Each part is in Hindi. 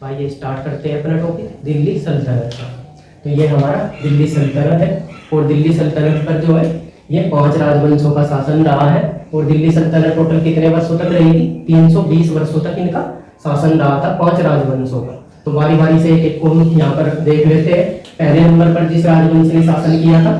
तो आइए स्टार्ट करते हैं अपना टॉपिक दिल्ली सल्तनत का। तो ये हमारा दिल्ली सल्तनत है और दिल्ली सल्तनत पर जो है ये 5 राजवंशों का शासन रहा है। और दिल्ली सल्तनत टोटल कितने वर्षों तक रही थी? 320 वर्षों तक इनका शासन रहा था 5 राजवंशों का। तो बारी बारी से एक एक को हम यहाँ पर देख लेते हैं। पहले नंबर पर जिस राजवंश ने शासन किया था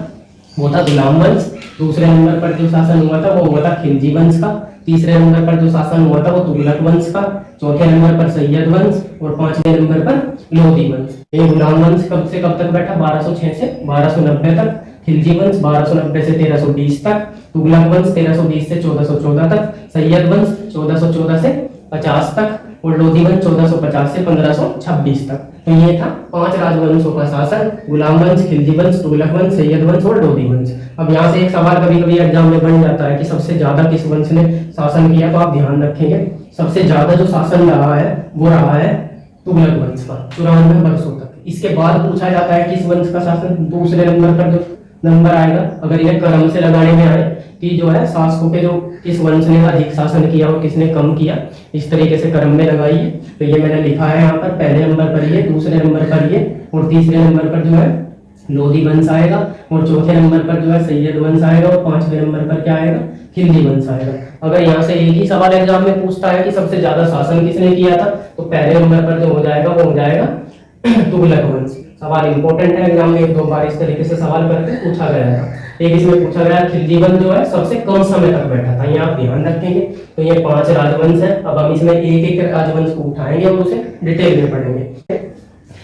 वो था गुलाम वंश। दूसरे नंबर पर जो शासन हुआ था वो हुआ था खिलजी वंश का। तीसरे नंबर पर जो शासन हुआ था वो तुगलक वंश का। चौथे नंबर पर सैयद वंश और 5वें नंबर पर लोधी वंश। ये गुलाम वंश कब से कब तक बैठा? 1206 से 1290 तक। खिलजी वंश 1290 से 1320 तक। तुगलक वंश 1320 से 1414 तक। सैयद वंश 1414 से 50 तक और लोधी वंश 1450 से 1526 तक। तो ये था 5 राजवंशों का शासन, गुलाम वंश, खिलजी वंश, तुगलक वंश, सैयद वंश और लोधी वंश। अब यहाँ से एक सवाल कभी कभी एग्जाम में बन जाता है कि सबसे ज्यादा किस वंश ने शासन किया, तो आप ध्यान रखेंगे सबसे ज्यादा जो शासन रहा है वो रहा है तुगलक वंश का 94 वर्षों तक। इसके बाद पूछा जाता है किस वंश का शासन। दूसरे नंबर पर जो नंबर आएगा, अगर इन्हें क्रम से लगाने में आए कि जो है शासकों के जो किस वंश ने अधिक शासन किया और किसने कम किया, इस तरीके से क्रम में लगाइए। तो ये मैंने लिखा है यहाँ पर, पहले नंबर पर ये, दूसरे नंबर पर ये और तीसरे नंबर पर जो है लोधी वंश आएगा और चौथे नंबर पर जो है सैयद वंश आएगा और 5वें नंबर पर क्या आएगा? खिलजी वंश आएगा। अगर यहाँ से एक ही सवाल एग्जाम में पूछता है कि सबसे ज्यादा शासन किसने किया था, तो पहले नंबर पर जो हो जाएगा वो हो जाएगा तुगलक वंश। सवाल इंपॉर्टेंट है, एग्जाम में 1-2 बार इस तरीके से सवाल करके पूछा गया था। एक इसमें पूछा गया खिलजी वंश जो है सबसे कम समय तक बैठा था, ये आप ध्यान रखेंगे। तो ये 5 राजवंश है। अब हम इसमें एक एक राजवंश को उठाएंगे और उसे डिटेल में पढ़ेंगे।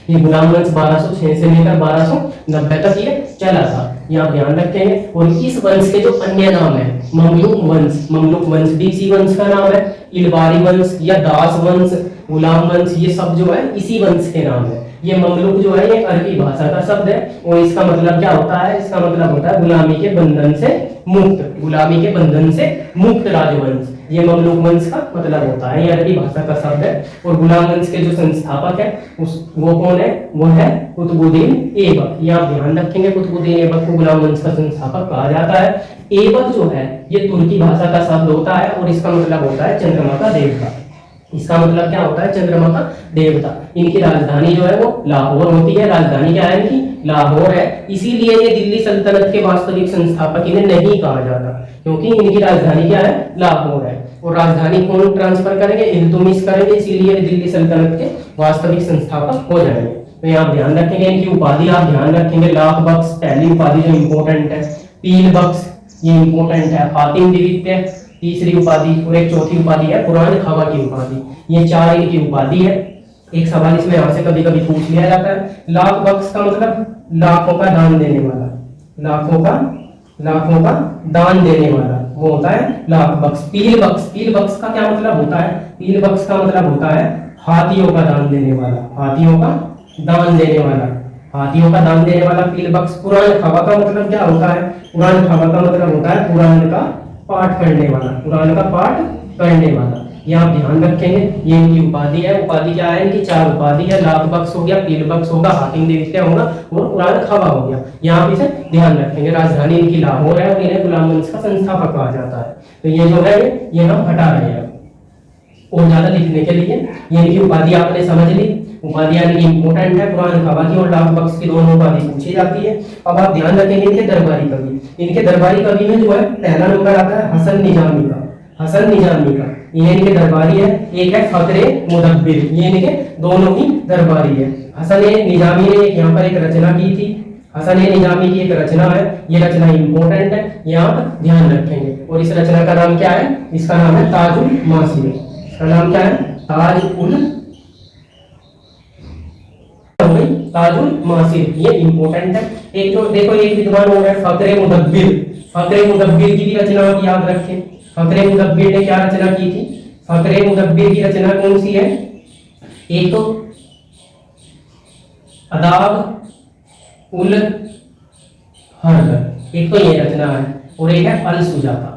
ये गुलाम वंश 1206 से लेकर 1290 तक ये चला था, ये आप ध्यान रखेंगे। और इस वंश के जो अन्य नाम है, ममलुक वंश भी इसी वंश का नाम है। इलबारी वंश या दास वंश, गुलाम वंश, ये सब जो है इसी वंश के नाम है। ये ममलुक जो है ये अरबी भाषा का शब्द है और इसका मतलब क्या होता है? इसका मतलब होता है गुलामी के बंधन से मुक्त, गुलामी के बंधन से मुक्त राजवंश। ये ममलुक वंश का मतलब होता है, ये अरबी भाषा का शब्द है। और गुलाम वंश के जो संस्थापक है वो कौन है? वो है कुतुबुद्दीन ऐबक। ये आप ध्यान रखेंगे, कुतुबुद्दीन ऐबक को गुलाम वंश का संस्थापक कहा जाता है। ऐबक जो है ये तुर्की भाषा का शब्द होता है और इसका मतलब होता है चंद्रमा का देवता। इसका मतलब क्या होता है? चंद्रमा का देवता। इनकी राजधानी जो है वो लाहौर होती है। राजधानी क्या है इनकी? लाहौर है। इसीलिए ये दिल्ली सल्तनत के वास्तविक संस्थापक इन्हें नहीं कहा जाता, क्योंकि इनकी राजधानी क्या है? लाहौर है। और राजधानी कौन ट्रांसफर करेंगे? इल्तुतमिश करेंगे, इसीलिए दिल्ली सल्तनत के वास्तविक संस्थापक हो जाएंगे। तो ये आप ध्यान रखेंगे। इनकी उपाधि आप ध्यान रखेंगे, लाख बख्श पहली उपाधि जो इंपॉर्टेंट है, पील बख्श ये इंपॉर्टेंट है, हातिम द्वितीय तीसरी उपाधि और एक चौथी उपाधि है पुरान खावा की उपाधि। ये 4 इनकी उपाधि है। एक सवाल इसमें यहाँ से कभी कभी पूछ लिया जाता है, लाख बख्श का मतलब लाखों का दान देने वाला, लाखों का दान देने वाला वो होता है लाख बख्श। पील बख्श का क्या मतलब होता है? पील बख्श का मतलब होता है हाथियों का दान देने वाला, हाथियों का दान देने वाला, हाथियों का दान देने वाला पील बख्श। पुरान खावा का मतलब क्या होता है? पुरान खावा का मतलब होता है पुराण का पाठ करने वाला, पुराण का पाठ करने वाला। ये आप ध्यान रखेंगे। ये इनकी उपाधि है। उपाधि क्या है इनकी? 4 उपाधि है, लाख बख्श हो गया, पील बख्श होगा, हातिम द्वितीय होगा और पुराण खावा हो गया। यहाँ आप इसे ध्यान रखेंगे। राजधानी इनकी लाहौर है और इन्हें गुलाम वंश का संस्थापक कहा जाता है। तो ये जो है ये हम हटा रहे हैं और ज्यादा लिखने के लिए। ये इनकी उपाधि आपने समझ ली। उपाधियां इनकी इंपॉर्टेंट है, पुराण खावा की और लाख बख्श की दोनों उपाधि पूछी जाती है। अब आप ध्यान रखेंगे इनके दरबारी कवि। इनके दरबारी कवि में जो है पहला नंबर आता है हसन निजामी का, हसन निजामी का। ये इनके दरबारी है। एक है फखरे मुदब्बिर, ये इनके दोनों ही दरबारी है। हसन निजामी ने यहाँ पर एक रचना की थी, हसन निजामी की एक रचना है। ये रचना इंपॉर्टेंट है, ये आप ध्यान रखेंगे। और इस रचना का नाम क्या है? इसका नाम है ताजुल मासिर। इसका नाम क्या है? ताजुल मासिर। ये इंपॉर्टेंट है। एक जो देखो एक विद्वान हो गया फखरे मुदब्बिर। फखरे मुदब्बिर की भी रचना आप याद रखें। फखरे मुदब्बिर ने क्या रचना की थी? फखरे मुदब्बिर की रचना कौन सी है? एक तो अदाब उल हर्र, एक तो ये रचना है और एक है अल सुजाता।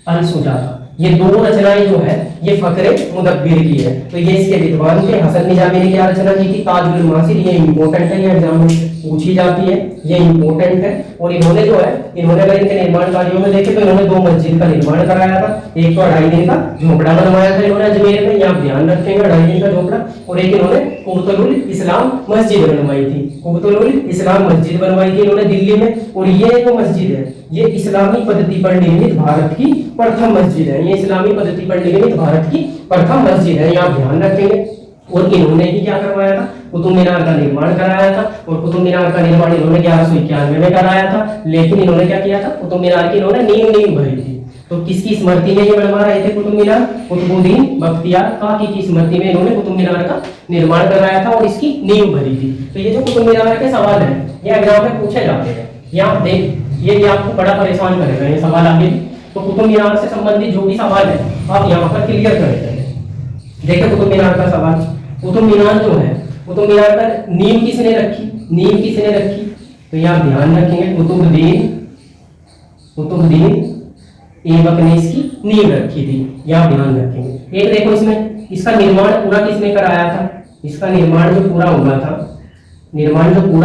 अल सुजाता ये दो रचनाएं जो है ये फकरे मुदब्बिर की है। तो ये इसके विद्वान थे। हसन निजामी ने क्या रचना की थी? ताजुल मासिर। ये इंपॉर्टेंट है, ये एग्जाम में पूछी जाती है, ये इंपॉर्टेंट है। और इन्होंने जो है, इन्होंने अगर इनके निर्माण कार्यों में देखे तो इन्होंने 2 मस्जिद का निर्माण कराया था। एक तो 2.5 दिन का झोपड़ा बनवाया था इन्होंने अजमेर में, यहाँ ध्यान रखेंगे 2.5 दिन का झोपड़ा। और एक इन्होंने कुबतुल इस्लाम मस्जिद बनवाई थी, कुबतुल इस्लाम मस्जिद बनवाई थी इन्होंने दिल्ली में। और ये जो मस्जिद है ये इस्लामी पद्धति पर निर्मित भारत की प्रथम मस्जिद है। ये इस्लामी पद्धति पर निर्मित भारत की प्रथम मस्जिद है, यहाँ ध्यान रखेंगे। और इन्होंने ही क्या करवाया था? कुतुब मीनार का निर्माण कराया था। और कुतुब मीनार का निर्माण इन्होंने 1191 में कराया था। लेकिन इन्होंने क्या किया था? कुतुब मीनार की इन्होंने नींव नहीं भरी थी। तो किसकी स्मृति में ये बनवा रहे थे कुतुब मीनार? कुतुबुद्दीन बख्तियार काकी की स्मृति में इन्होंने कुतुब मीनार का निर्माण कराया था और इसकी नींव भरी थी। तो ये जो कुतुब मीनार के सवाल है ये एग्जाम में पूछे जाते हैं। ये आप देख, ये आपको बड़ा परेशान करेगा ये सवाल आगे। तो कुतुब मीनार से संबंधित जो भी सवाल है आप यहाँ पर क्लियर करेंगे। देखिए कुतुब मीनार का सवाल, कुतुब मीनार जो है, कुतुब मीनार का नींव किसने रखी? नींव किसने रखी? तो यहाँ ध्यान रखेंगे कुतुबुद्दीन ऐबक ने इसकी नींव रखी थी, यहाँ ध्यान रखेंगे। एक देखो इसमें इसका निर्माण पूरा किसने कराया था? इसका निर्माण जो पूरा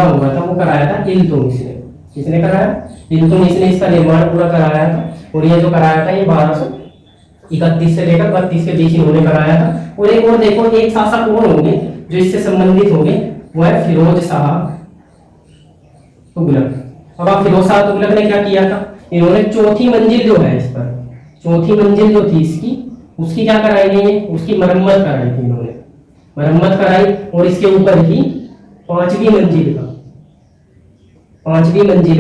हुआ था, वो कराया था इल्तुतमिश ने। किसने कराया? इल्तुतमिश ने इसका निर्माण पूरा कराया था। और ये जो कराया था ये 1231 से लेकर 32 के बीच इन्होंने कराया था। और एक और देखो, एक शासक और होंगे जो इससे संबंधित होंगे, वो है फिरोज शाह तुगलक। अब आप फिरोज शाह तुगलक ने क्या किया था? इन्होंने चौथी मंजिल जो है, इस पर चौथी मंजिल जो थी इसकी, उसकी क्या कराई गई? उसकी मरम्मत कराई थी इन्होंने, मरम्मत कराई। और इसके ऊपर ही 5वीं मंजिल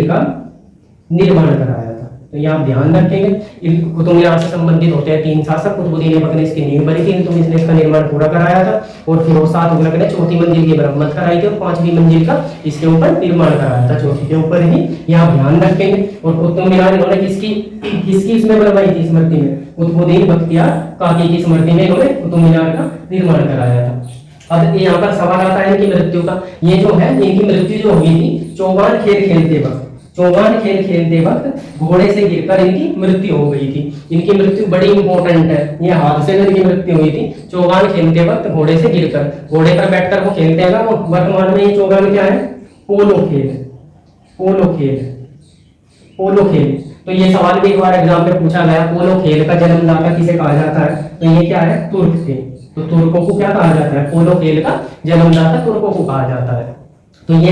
का निर्माण कराया था। तो ये आप ध्यान रखेंगे। कुतुब मीनार से संबंधित होते हैं 3 शासक। कुतुबुद्दीन ऐबक ने इसकी नींव भरी थी, तो इसने इसका निर्माण पूरा कराया था। और फिरोज शाह तुगलक ने चौथी मंजिल की मरम्मत कराई थी और 5वीं मंजिल का इसके ऊपर निर्माण कराया था, चौथी के ऊपर ही। ये आप ध्यान रखेंगे। और कुतुब मीनार इन्होंने किसकी इसमें बनवाई थी? स्मृति में कुतुबुद्दीन बख्तियार काकी की स्मृति में इन्होंने कुतुब मीनार का निर्माण कराया था। अब यहाँ पर सवाल आता है इनकी मृत्यु का। ये जो है इनकी मृत्यु जो हुई थी चौगान खेल खेलते वक्त घोड़े से गिरकर इनकी मृत्यु हो गई थी। इनकी मृत्यु बड़ी इंपॉर्टेंट है, ये हादसे में इनकी मृत्यु हुई थी चौगान खेलते वक्त घोड़े से गिरकर। घोड़े पर बैठकर वो खेलते हैं ना, वो वर्तमान में ये चौगान क्या है? पोलो खेल। तो ये सवाल भी एक बार एग्जाम में पूछा गया, पोलो खेल का जन्मदाता किसे कहा जाता है? तो ये क्या है? तुर्क थे। तो तुर्कों को क्या कहा जाता है? पोलो खेल का जन्मदाता तुर्कों को कहा जाता है। तो ये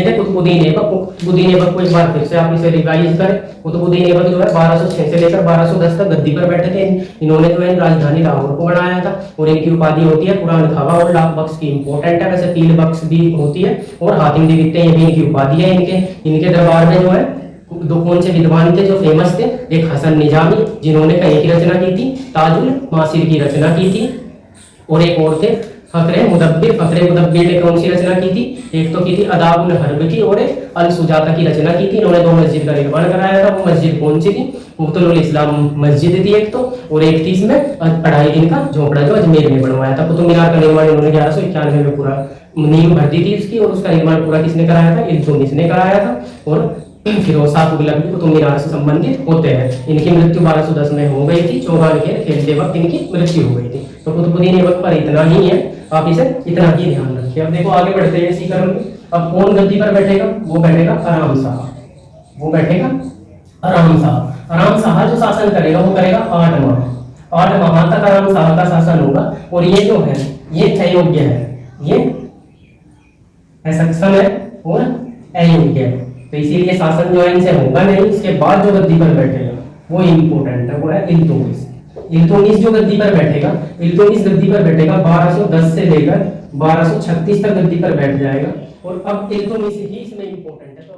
थे कुतुबुद्दीन ऐबक को एक बार फिर से आप इसे रिवाइज करें। कुतुबुद्दीन ऐबक जो है 1206 से लेकर 1210 तक गद्दी पर बैठे थे। इन्होंने जो है राजधानी लाहौर को बनाया था। और इनकी उपाधि होती है कुरान खावा और लाख बख्श की। इंपॉर्टेंट है, वैसे पील बख्श भी होती है और हातिम भी दिखते हैं, ये भी इनकी उपाधि है। इनके दरबार में जो है दो कौन से विद्वान थे जो फेमस थे? एक हसन निजामी जिन्होंने कहीं की रचना की थी? ताजुल मासिर की रचना की थी। और एक और थे फकरे मुदब्बिर ने कौन सी रचना की थी? एक तो की थी अदाबुल हर्ब की और एक अल सुजाता की रचना की थी। इन्होंने 2 मस्जिद का निर्माण कराया था। वो मस्जिद कौन सी थी? कुबतुल इस्लाम मस्जिद थी एक तो, और एक थी इसमें 2.5 दिन का झोपड़ा जो अजमेर में बनवाया था। कुतुब मीनार का निर्माण इन्होंने 1191 में पूरा नींव भर दी थी उसकी। और उसका निर्माण पूरा किसने कराया था? इल्तुतमिश ने कराया था। और फिरोज शाह तुगलक भी कुतुब मीनार से संबंधित होते हैं। इनकी मृत्यु 1210 में हो गई थी, चौगान खेलते वक्त इनकी मृत्यु हो गई थी। तो कुतुबुद्दीन ऐबक पर इतना ही है, आप इसे इतना ही ध्यान रखिए। अब देखो आगे बढ़ते हैं इसी क्रम में। अब कौन गद्दी पर बैठेगा? वो बैठेगा आराम शाह जो शासन करेगा वो करेगा 8 माह तक आराम शाह का शासन होगा। और ये जो है ये अयोग्य है, ये असक्षम है और अयोग्य है। तो इसीलिए शासन जो है इनसे होगा नहीं। इसके बाद जो गद्दी पर बैठेगा वो इंपॉर्टेंट है, वो है इल्तुतमिश जो गद्दी पर बैठेगा। इल्तुतमिश गद्दी पर बैठेगा 1210 से लेकर 1236 तक गद्दी पर बैठ जाएगा। और अब इल्तुतमिश ही इसमें इंपॉर्टेंट है। तो